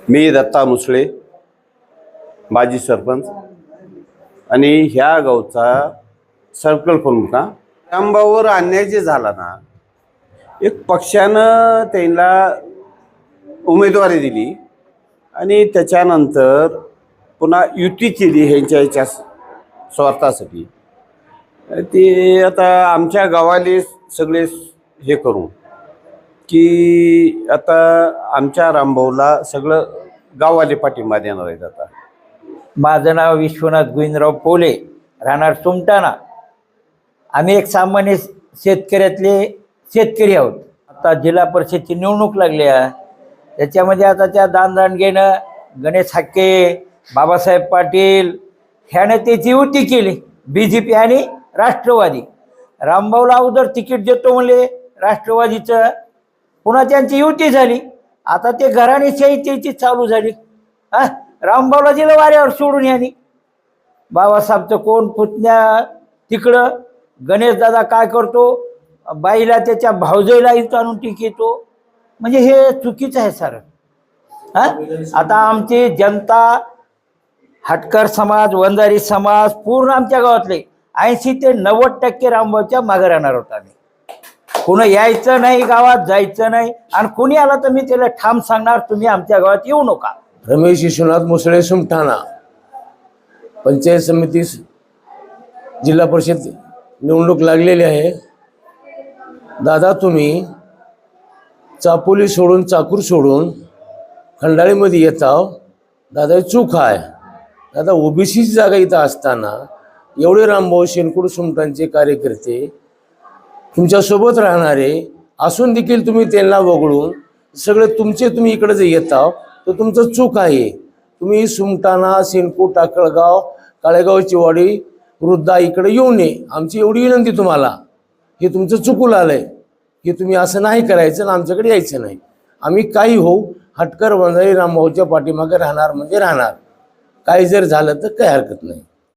मी दत्ता मुसळे, माजी सरपंच आणि ह्या गावचा सर्कल प्रमुख. रामभाऊवर अन्याय जे झाला ना, एक पक्षानं त्यांना उमेदवारी दिली आणि त्याच्यानंतर पुन्हा युती केली ह्यांच्या स्वार्थासाठी. ते आता आमच्या गावाले सगळे हे करू की आता आमच्या रामभाऊला सगळं गावाले पाठिंबा देणार आहेत. आता माझं नाव विश्वनाथ गोविंदराव पोले, राहणार सुमटाणा. आम्ही एक सामान्य शेतकरी आहोत. आता जिल्हा परिषदची निवडणूक लागली आहे. त्याच्यामध्ये आता त्या दानदांडगेनं गणेश हाके, बाबासाहेब पाटील ह्याने त्याची युती केली, BJP आणि राष्ट्रवादी. रामभाऊला अगोदर तिकीट देतो म्हणले राष्ट्रवादीचं, पुन्हा त्यांची युती झाली. आता ते घराणेशाही त्याची चालू झाली. रामभाऊला दिलं वाऱ्यावर सोडून यांनी. बाबासाहेबचं कोण पुतण्या तिकडं, गणेश दादा काय करतो, बाईला त्याच्या भावजईला इथं आणून टिकतो. म्हणजे हे चुकीचं आहे सारं. आता आमची जनता, हटकर समाज, वंजारी समाज, पूर्ण आमच्या गावातले 80 ते 90% रामभाऊच्या मागे राहणार होता. आम्ही कोण यायचं नाही, गावात जायचं नाही, आणि कोणी आला तर मी त्याला ठाम सांगणार, तुम्ही आमच्या गावात येऊ नका. रमेश विश्वनाथ मुसळे, सुमठाणा. पंचायत समिती जिल्हा परिषद निवडणूक लागलेली आहे. दादा, तुम्ही चापोली सोडून, चाकूर सोडून खंडाळीमध्ये येताव. दादा, चूक आहे. दादा, ओबीसीची जागा इथं असताना एवढे रामभाऊ शेनकुड सुमटांचे कार्यकर्ते तुमच्यासोबत राहणारे असून देखील तुम्ही त्यांना वगळून सगळे तुम्ही इकडे जे येताव, तर तुमचं चूक आहे. तुम्ही सुमटाणा, शेनकुड, टाकळगाव, काळेगावची वाडी, वृद्धा इकडे येऊ नये, आमची एवढी विनंती तुम्हाला. हे तुमचं चुकून आलंय की तुम्ही असं नाही करायचं आणि आमच्याकडे यायचं नाही. आम्ही काही होऊ, हटकर वंजारी रामभाऊच्या पाठीमागे राहणार म्हणजे राहणार. काही जर झालं तर काही हरकत नाही.